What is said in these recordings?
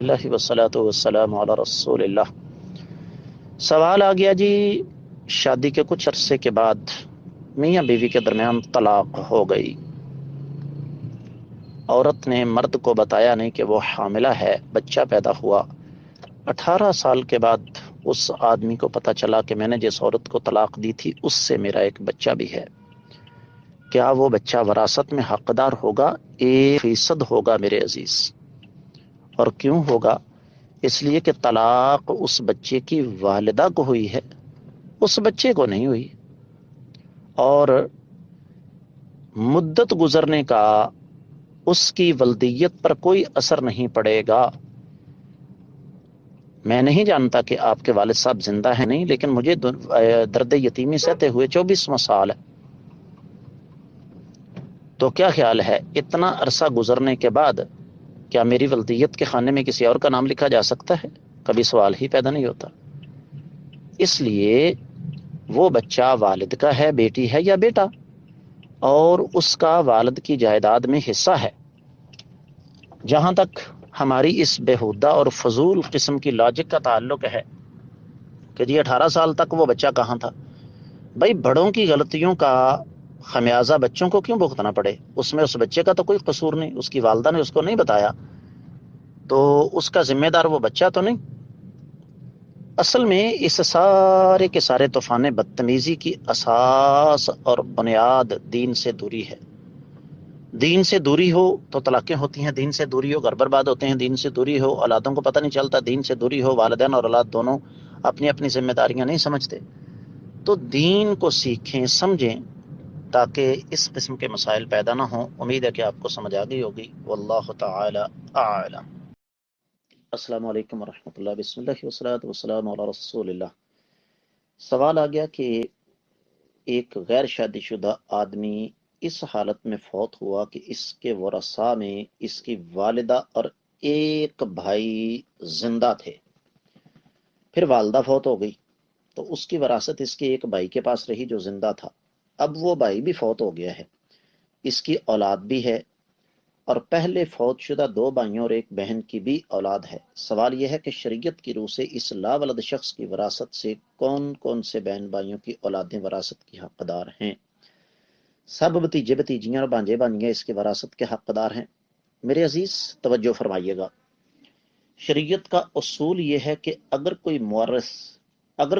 اللہ वस्सलातु वस्सलाम अला रसूल अल्लाह। सवाल आ गया जी, शादी के कुछ अरसे के बाद मियाँ बीवी के दरमियान तलाक हो गई। औरत ने मर्द को बताया नहीं कि वो हामिला है, बच्चा पैदा हुआ। 18 साल के बाद उस आदमी को पता चला कि मैंने जिस औरत को तलाक दी थी उससे मेरा एक बच्चा भी है। क्या वो बच्चा वरासत में हकदार होगा? 1% होगा मेरे अजीज। और क्यों होगा? इसलिए कि तलाक उस बच्चे की वालिदा को हुई है, उस बच्चे को नहीं हुई। और मुद्दत गुजरने का उसकी वल्दियत पर कोई असर नहीं पड़ेगा। मैं नहीं जानता कि आपके वालिद साहब जिंदा हैं नहीं, लेकिन मुझे दर्द यतीमी सहते हुए 24वां साल है। तो क्या ख्याल है, इतना अरसा गुजरने के बाद क्या मेरी वल्दियत के खाने में किसी और का नाम लिखा जा सकता है? कभी सवाल ही पैदा नहीं होता। इसलिए वो बच्चा वालिद का है, बेटी है या बेटा, और उसका वालिद की जायदाद में हिस्सा है। जहां तक हमारी इस बेहुदा और फजूल किस्म की लॉजिक का ताल्लुक है कि जी 18 साल तक वो बच्चा कहाँ था, भाई बड़ों की गलतियों का खमियाजा बच्चों को क्यों भुगतना पड़े? उसमें उस बच्चे का तो कोई कसूर नहीं, उसकी वालदा ने उसको नहीं बताया, तो उसका जिम्मेदार वो बच्चा तो नहीं। असल में इस सारे के सारे तूफान बदतमीजी की असास और बुनियाद दीन से दूरी है। दीन से दूरी हो तो तलाक़ें होती हैं, दीन से दूरी हो घर बर्बाद होते हैं, दीन से दूरी हो औलादों को पता नहीं चलता, दीन से दूरी हो वालिदैन और औलाद दोनों अपनी अपनी जिम्मेदारियां नहीं समझते। तो दीन को सीखें, समझें, ताकि इस किस्म के मसाइल पैदा ना हों। उम्मीद है कि आपको समझ आ गई होगी। वल्लाहु ताला आलम। अस्सलाम वालेकुम वरहमतुल्लाह, बिस्मिल्लाह वस्सलातु वस्सलामु अला रसूलिल्लाह। सवाल आ गया कि एक गैर शादीशुदा आदमी इस हालत में फौत हुआ कि इसके वरसा में इसकी वालिदा और एक भाई जिंदा थे। फिर वालदा फौत हो गई तो उसकी वरासत इसके एक भाई के पास रही जो जिंदा था। अब वो भाई भी फौत हो गया है, इसकी औलाद भी है, और पहले फौतशुदा दो भाइयों और एक बहन की भी औलाद है। सवाल यह है कि शरीयत की रूह से इस लावलद शख्स की वरासत से कौन कौन से बहन भाइयों की औलादें वरासत की हकदार हैं? सब भतीजे भतीजियां और भांजे भांजियां इसके वरासत के हकदार हैं। मेरे अजीज तवज्जो फरमाइएगा। शरीयत का उसूल यह है कि अगर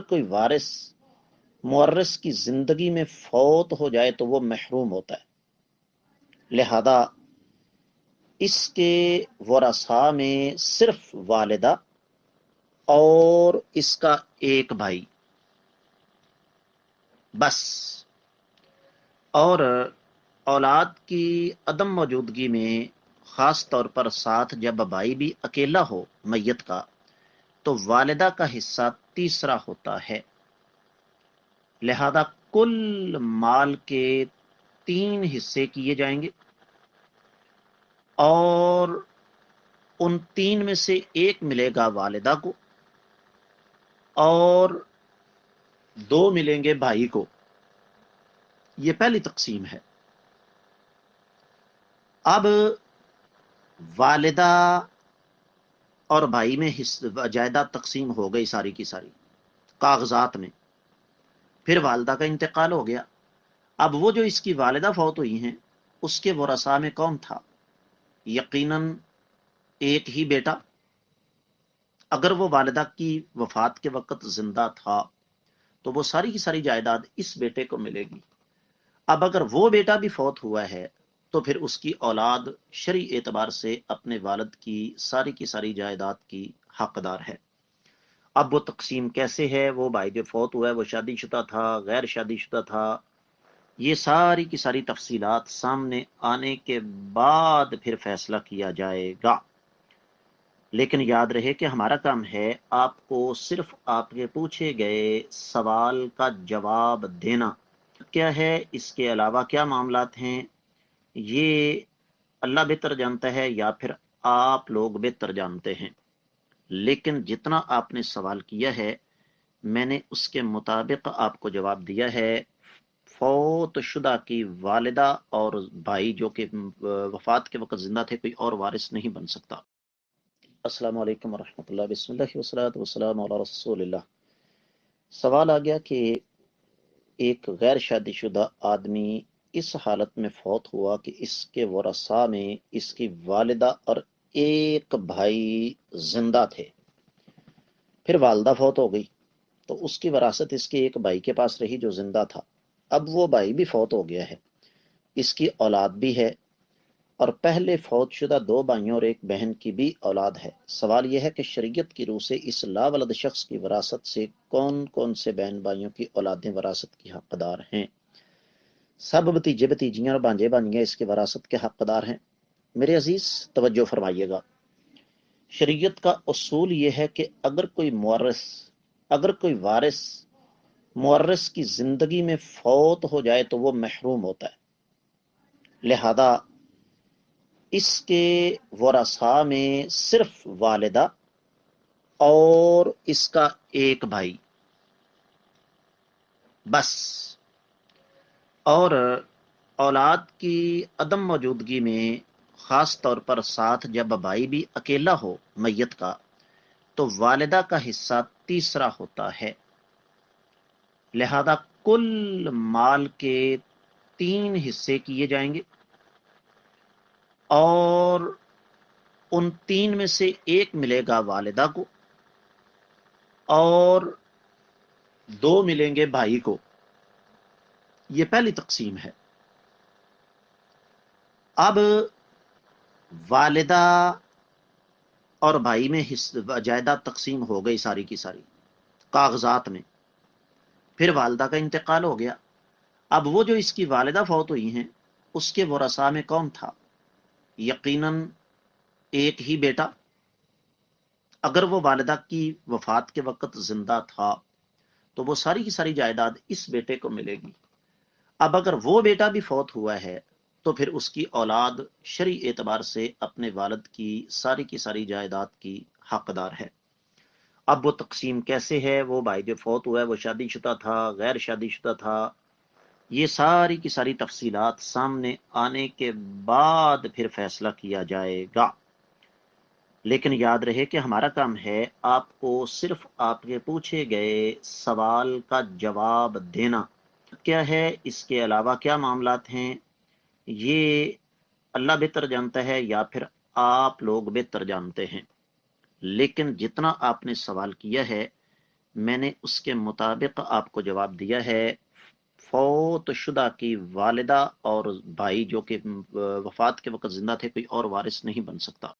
कोई वारिस मुअर्रिस की जिंदगी में फौत हो जाए तो वो महरूम होता है। लिहाजा इसके वरसा में सिर्फ वालिदा और इसका एक भाई बस। और औलाद की अदम मौजूदगी में खास तौर पर साथ जब भाई भी अकेला हो मैयत का, तो वालिदा का हिस्सा तीसरा होता है। लिहाजा कुल माल के 3 हिस्से किए जाएंगे, और उन 3 में से एक मिलेगा वालिदा को और 2 मिलेंगे भाई को। ये पहली तकसीम है। अब वालिदा और भाई में जायदाद तकसीम हो गई सारी की सारी कागजात में। फिर वालिदा का इंतकाल हो गया। अब वो जो इसकी वालिदा फौत हुई हैं उसके वरसा में कौन था? यकीनन एक ही बेटा। अगर वो वालिदा की वफात के वक्त जिंदा था तो वो सारी की सारी जायदाद इस बेटे को मिलेगी। अब अगर वो बेटा भी फौत हुआ है तो फिर उसकी औलाद शरई एतबार से अपने वालिद की सारी जायदाद की हकदार है। अब वो तकसीम कैसे है, वो भाई जो फौत हुआ है वो शादीशुदा था, गैर शादीशुदा था, ये सारी की सारी तफसीलात सामने आने के बाद फिर फैसला किया जाएगा। लेकिन याद रहे कि हमारा काम है आपको सिर्फ आपके पूछे गए सवाल का जवाब देना। क्या है, इसके अलावा क्या मामलात हैं, ये अल्लाह बेहतर जानता है या फिर आप लोग बेहतर जानते हैं। लेकिन जितना आपने सवाल किया है मैंने उसके मुताबिक आपको जवाब दिया है। फौत शुदा की वालिदा और भाई जो कि वफात के वक्त जिंदा थे, कोई और वारिस नहीं बन सकता। अस्सलाम वालेकुम वरहमतुल्लाह बिस्मिल्लाह वस्सलातु वस्सलामु अला रसूलिल्लाह। सवाल आ गया कि एक गैर शादीशुदा आदमी इस हालत में फौत हुआ कि इसके वरसा में इसकी वालिदा और एक भाई जिंदा थे। फिर वालदा फौत हो गई तो उसकी वरासत इसके एक भाई के पास रही जो जिंदा था। अब वो भाई भी फौत हो गया है, इसकी औलाद भी है और पहले फौतशुदा दो भाइयों और एक बहन की भी औलाद है। सवाल यह है कि शरीयत की रूह से इस लावलद शख्स की वरासत से कौन कौन से बहन भाइयों की औलादें वरासत की हकदार हैं? सब भतीजे भतीजियां और भांजे भांजियां इसकी वरासत के हकदार हैं। मेरे अजीज तवज्जो फरमाइएगा, शरीयत का उसूल यह है कि अगर कोई वारिस मुअर्रिस की जिंदगी में फौत हो जाए तो वो महरूम होता है। लिहाजा इसके वरसा में सिर्फ वालिदा और इसका एक भाई बस, और औलाद की अदम मौजूदगी में खास तौर पर साथ जब भाई भी अकेला हो मैयत का तो वालिदा का हिस्सा तीसरा होता है। लिहाजा कुल माल के 3 हिस्से किए जाएंगे और उन 3 में से एक मिलेगा वालिदा को और 2 मिलेंगे भाई को। ये पहली तकसीम है। अब वालिदा और भाई में जायदाद तकसीम हो गई सारी की सारी कागजात में। फिर वालिदा का इंतकाल हो गया। अब वो जो इसकी वालिदा फौत हुई हैं उसके वरसा में कौन था? यकीनन एक ही बेटा। अगर वो वालिदा की वफात के वक्त जिंदा था तो वो सारी की सारी जायदाद इस बेटे को मिलेगी। अब अगर वो बेटा भी फौत हुआ है तो फिर उसकी औलाद शरई एतबार से अपने वालिद की सारी जायदाद की हकदार है। अब वो तकसीम कैसे है, वो भाई जो फौत हुआ है वो शादीशुदा था, गैर शादीशुदा था, ये सारी की सारी तफसीलात सामने आने के बाद फिर फैसला किया जाएगा। लेकिन याद रहे कि हमारा काम है आपको सिर्फ आपके पूछे गए सवाल का जवाब देना। क्या है, इसके अलावा क्या मामलात हैं, ये अल्लाह बेहतर जानता है या फिर आप लोग बेहतर जानते हैं। लेकिन जितना आपने सवाल किया है मैंने उसके मुताबिक आपको जवाब दिया है। फौत शुदा की वालिदा और भाई जो कि वफात के वक्त जिंदा थे, कोई और वारिस नहीं बन सकता।